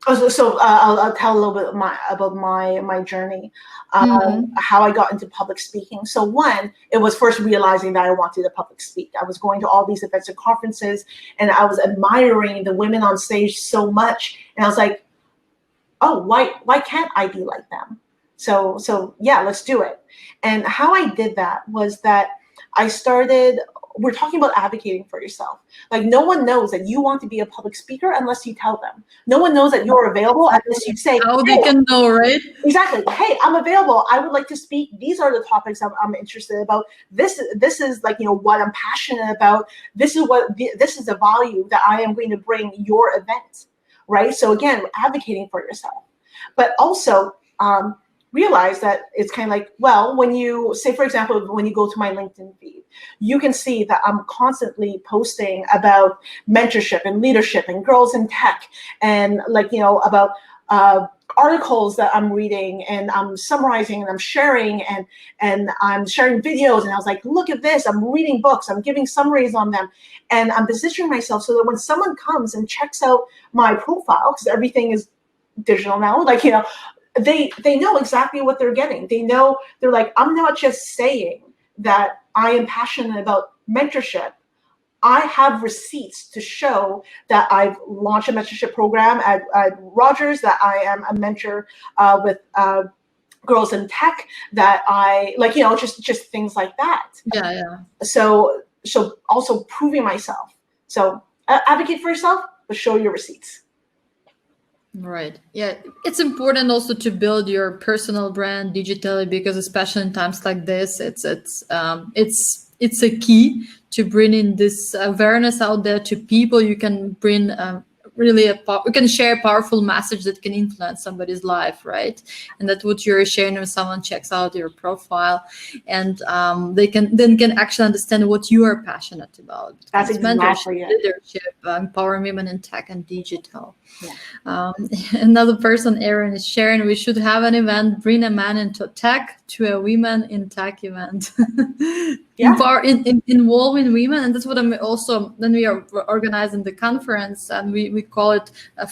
I'll tell a little bit about my journey, how I got into public speaking. So one, it was first realizing that I wanted to public speak. I was going to all these events and conferences, and I was admiring the women on stage so much, and I was like, oh, why can't I be like them? So yeah, let's do it. And how I did that was that I started. We're talking about advocating for yourself. Like, no one knows that you want to be a public speaker unless you tell them. No one knows that you're available unless you say, how they can know, right? Exactly. Hey, I'm available. I would like to speak. These are the topics I'm interested about. This is like, you know, what I'm passionate about. This is the value that I am going to bring your event, right? So again, advocating for yourself, but also realize that it's kind of like, well, when you say, for example, when you go to my LinkedIn feed, you can see that I'm constantly posting about mentorship and leadership and girls in tech, and like, you know, about articles that I'm reading, and I'm summarizing, and I'm sharing, and I'm sharing videos, and I was like, look at this, I'm reading books, I'm giving summaries on them, and I'm positioning myself so that when someone comes and checks out my profile, because everything is digital now, like, you know, they know exactly what they're getting. They know, they're like, I'm not just saying that I am passionate about mentorship. I have receipts to show that I've launched a mentorship program at Rogers, that I am a mentor with girls in tech that I like, just things like that. Yeah. So also proving myself. So advocate for yourself, but show your receipts. Right. Yeah. It's important also to build your personal brand digitally, because especially in times like this, it's a key to bring in this awareness out there to people. You can bring really you can share a powerful message that can influence somebody's life, right? And that's what you're sharing when someone checks out your profile, and they can actually understand what you are passionate about. That's exactly mentorship, it. leadership, empowering women in tech and digital. Yeah. Another person, Aaron, is sharing, we should have an event, bring a man into tech to a women in tech event. Yeah. Involving women. And that's what I'm also, when we are organizing the conference, and we call it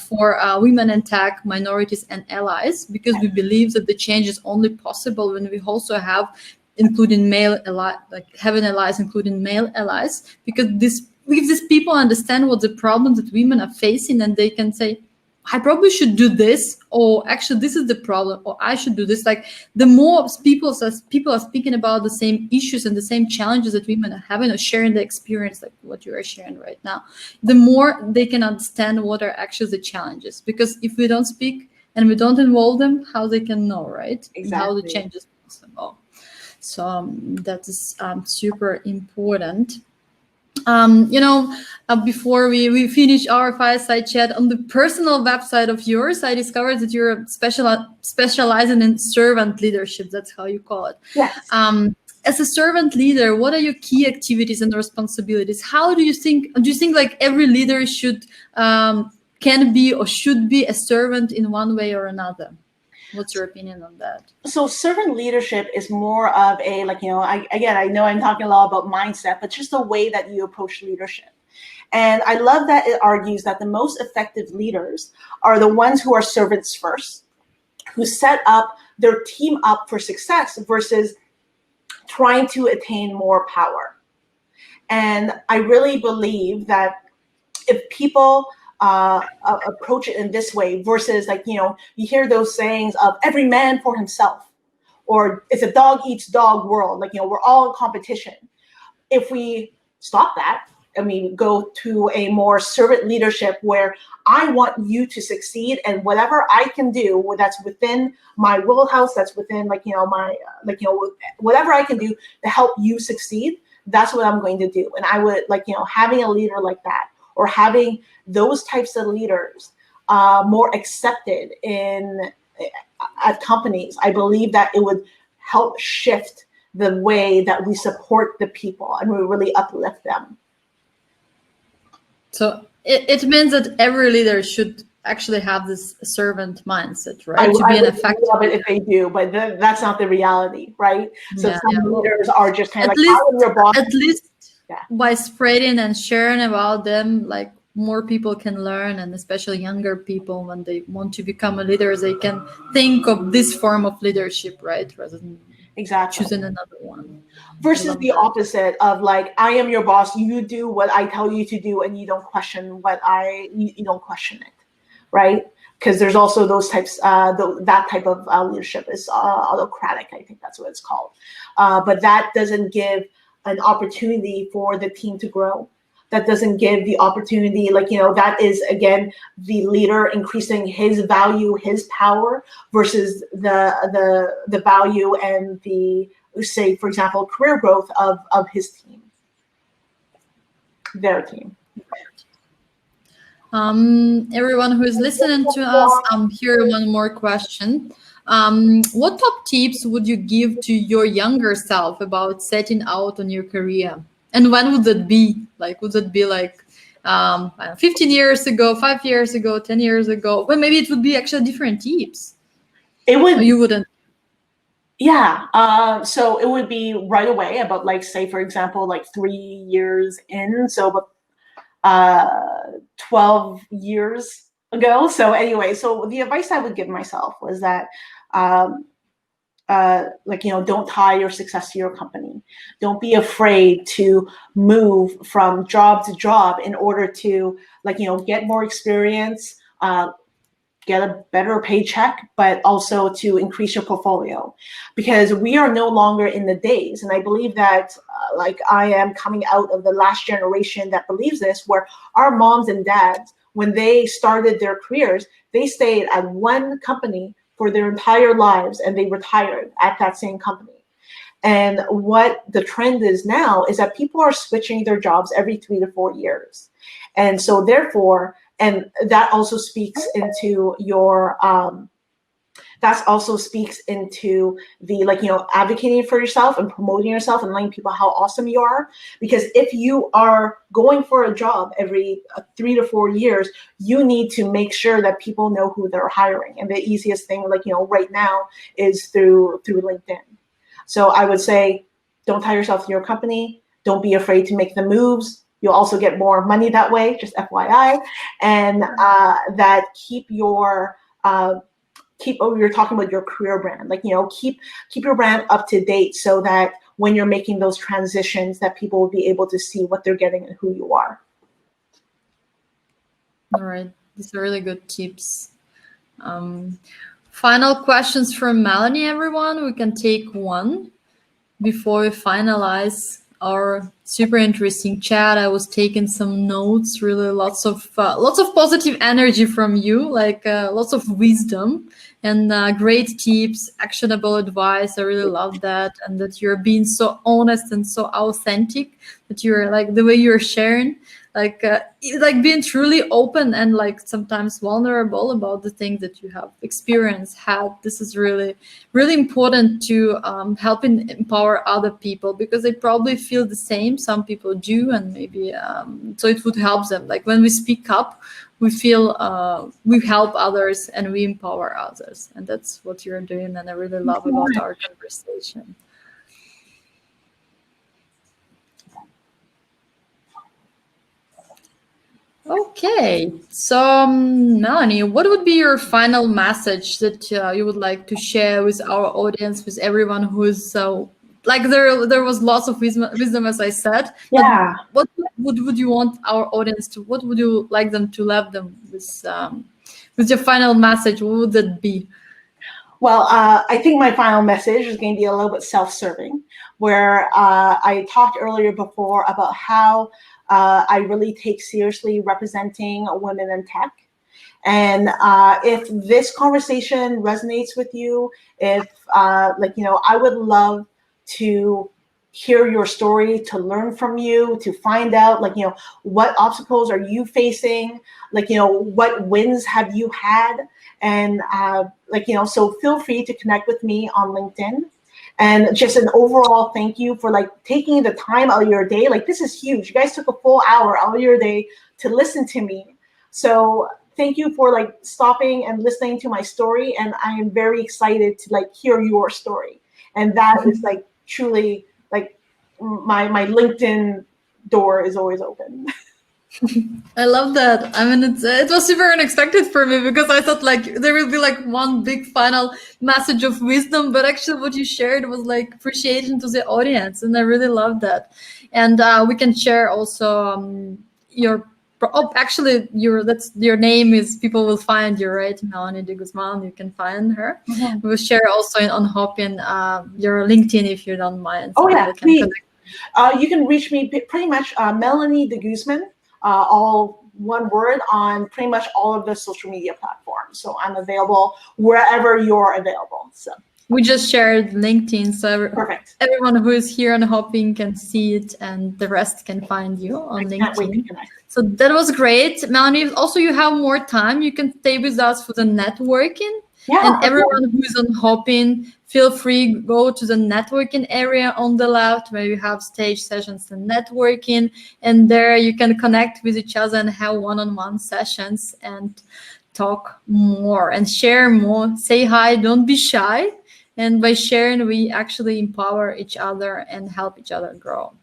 for women in tech, minorities and allies, because we believe that the change is only possible when we also have including male allies, like having allies, including male allies, because if these people understand what the problems that women are facing, and they can say, I probably should do this, or actually this is the problem, or I should do this. Like, the more people are speaking about the same issues and the same challenges that women are having, or sharing the experience like what you are sharing right now, the more they can understand what are actually the challenges. Because if we don't speak and we don't involve them, how they can know, right? Exactly. And how the change is possible. So that is super important. Before we finish our fireside chat, on the personal website of yours, I discovered that you're specializing in servant leadership. That's how you call it. Yes. As a servant leader, what are your key activities and responsibilities? How do you think like every leader should can be or should be a servant in one way or another? What's your opinion on that? So servant leadership is more of a, I know I'm talking a lot about mindset, but just the way that you approach leadership. And I love that it argues that the most effective leaders are the ones who are servants first, who set up their team up for success versus trying to attain more power. And I really believe that if people approach it in this way versus you hear those sayings of every man for himself, or it's a dog eats dog world, we're all in competition. If we stop that and we go to a more servant leadership where I want you to succeed, and whatever I can do that's within my wheelhouse, that's within whatever I can do to help you succeed, that's what I'm going to do. And I would having a leader like that, or having those types of leaders more accepted at companies, I believe that it would help shift the way that we support the people and we really uplift them. So it means that every leader should actually have this servant mindset, right? To be an effective. I would love it if they do, but that's not the reality, right? So some leaders are just kind of like, I am your boss. At least by spreading and sharing about them, like, more people can learn, and especially younger people, when they want to become a leader, they can think of this form of leadership, right? Rather than choosing another one. Versus the opposite of I am your boss, you do what I tell you to do, and you don't question you don't question it, right? Because there's also those types, that type of leadership is autocratic, I think that's what it's called. But that doesn't give an opportunity for the team to grow. That doesn't give the opportunity, that is, again, the leader increasing his value, his power, versus the value and the, say, for example, career growth of his team, their team. Everyone who is listening to us, here one more question. What top tips would you give to your younger self about setting out on your career? And when would that be? Would that be 15 years ago, 5 years ago, 10 years ago? Well, maybe it would be actually different tips. It would. Or you wouldn't. Yeah. So it would be right away about, say, for example, 3 years in. So 12 years ago. So anyway, so the advice I would give myself was that, don't tie your success to your company. Don't be afraid to move from job to job in order to, get more experience, get a better paycheck, but also to increase your portfolio, because we are no longer in the days. And I believe that like I am coming out of the last generation that believes this, where our moms and dads, when they started their careers, they stayed at one company for their entire lives and they retired at that same company. And what the trend is now is that people are switching their jobs every 3 to 4 years. And so therefore, and that also speaks into your, that also speaks into the, like, you know, advocating for yourself and promoting yourself and letting people how awesome you are. Because if you are going for a job every 3 to 4 years, you need to make sure that people know who they're hiring. And the easiest thing, like, you know, right now is through LinkedIn. So I would say, don't tie yourself to your company. Don't be afraid to make the moves. You'll also get more money that way, just FYI. And that keep your, you're talking about your career brand, like, you know, keep your brand up to date so that when you're making those transitions, that people will be able to see what they're getting and who you are. All right, these are really good tips. Final questions from Melonie, everyone. We can take one before we finalize our super interesting chat. I was taking some notes, really lots of positive energy from you, like lots of wisdom and great tips, actionable advice. I really love that, and that you're being so honest and so authentic, that you're like the way you're sharing, like being truly open and like sometimes vulnerable about the things that you have experienced, had. This is really, really important to help empower other people, because they probably feel the same. Some people do, and maybe so it would help them. Like when we speak up, we feel we help others and we empower others, and that's what you're doing. And I really love about our conversation. Okay, so Melonie, what would be your final message that you would like to share with our audience, with everyone who's like there was lots of wisdom, as I said. Yeah. But what would you want our audience to? What would you like them to leave them with your final message? What would that be? Well, I think my final message is going to be a little bit self-serving, where I talked earlier before about how I really take seriously representing women in tech. And if this conversation resonates with you, if like, you know, I would love to hear your story, to learn from you, to find out, like, you know, what obstacles are you facing? Like, you know, what wins have you had? And like, you know, so feel free to connect with me on LinkedIn. And just an overall thank you for like taking the time out of your day. Like, this is huge. You guys took a full hour out of your day to listen to me. So thank you for like stopping and listening to my story. And I am very excited to like hear your story. And that is like truly like my LinkedIn door is always open. I love that. I mean, it was super unexpected for me, because I thought like there will be like one big final message of wisdom, but actually what you shared was like appreciation to the audience, and I really love that. And we can share also your. Oh, actually, your name is, people will find you, right? Melonie de Guzman. You can find her. Mm-hmm. We'll share also on Hopin your LinkedIn, if you don't mind. So yeah, please. You can reach me pretty much Melonie de Guzman. All one word, on pretty much all of the social media platforms. So I'm available wherever you're available. So we just shared LinkedIn, so perfect. Everyone who is here on Hopin can see it, and the rest can find you on LinkedIn. So that was great, Melonie. Also, you have more time. You can stay with us for the networking. Yeah, and everyone who is on Hopin, feel free, go to the networking area on the left, where you have stage sessions and networking. And there you can connect with each other and have one-on-one sessions and talk more and share more. Say hi, don't be shy. And by sharing, we actually empower each other and help each other grow.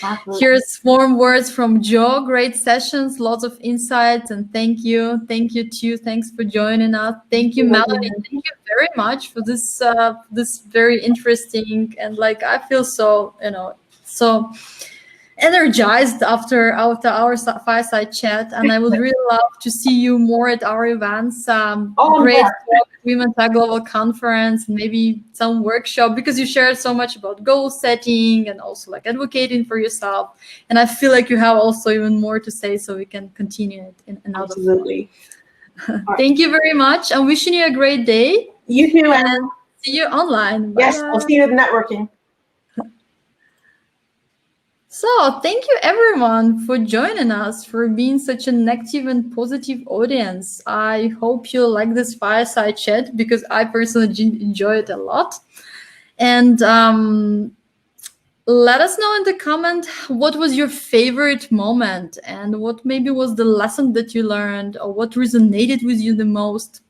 Absolutely. Here's warm words from Joe. Great sessions, lots of insights, and thank you. Thank you too. Thanks for joining us. Thank you, Melonie. Thank you very much for this this very interesting, and like I feel so, you know, so energized after our fireside chat, and I would really love to see you more at our events. Great yeah. talk at Women Tech Global Conference, and maybe some workshop, because you shared so much about goal setting and also like advocating for yourself. And I feel like you have also even more to say, so we can continue it in another Absolutely. Thank you very much. I'm wishing you a great day. You too, and see you online. Bye. Yes, we'll see you at networking. So thank you everyone for joining us, for being such an active and positive audience. I hope you like this fireside chat, because I personally enjoy it a lot. And let us know in the comment what was your favorite moment, and what maybe was the lesson that you learned, or what resonated with you the most.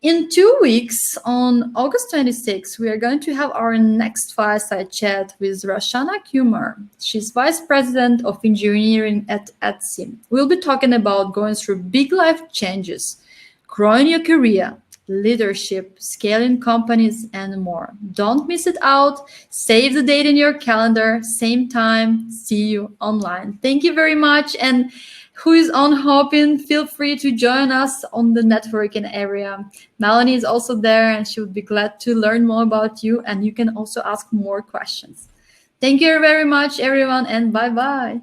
In 2 weeks, on August 26th, we are going to have our next fireside chat with Roshana Kumar. She's Vice President of Engineering at Etsy. We'll be talking about going through big life changes, growing your career, leadership, scaling companies, and more. Don't miss it out. Save the date in your calendar. Same time. See you online. Thank you very much. And who is on Hopin, feel free to join us on the networking area. Melonie is also there, and she would be glad to learn more about you, and you can also ask more questions. Thank you very much, everyone, and bye-bye.